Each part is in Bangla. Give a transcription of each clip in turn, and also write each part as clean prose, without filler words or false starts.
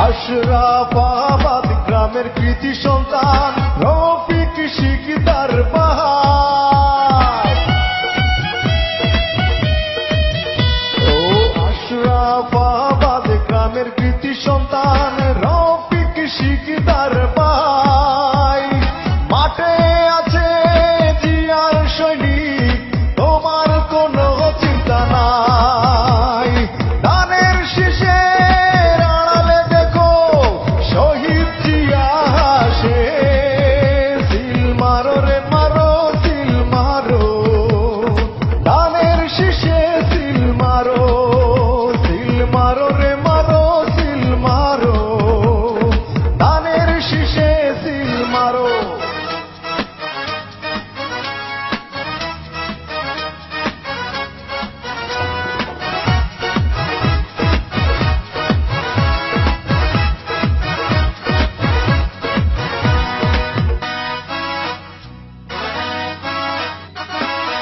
আশরাফাবাদ গ্রামের কৃতি সন্তান রফিক শিকদার বাহার। ও আশরাফাবাদ গ্রামের কৃতি সন্তান রফিক শিকদার ভাই। মাঠে আছে জিয়ার সৈনিক, তোমার কোনো চিন্তা নাই। ধানের শীষে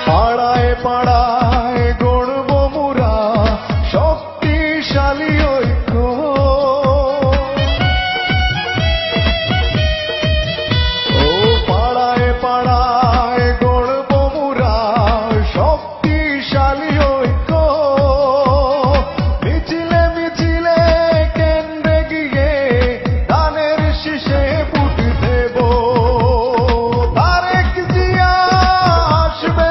পাড়ায় পাড়ায় গড়ব মোরা শক্তিশালী ঐক্য। ও পাড়ায় পাড়ায় গড়ব মোরা শক্তিশালী ঐক্য। মিছিলে মিছিলে কেন্দ্রে গিয়ে ধানের শীষে ভোট দেব। তারেক জিয়া আসবে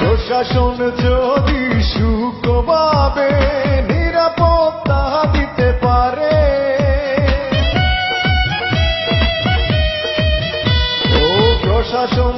প্রশাসন যদি সুখভাবে নিরাপত্তা দিতে পারে, ও প্রশাসন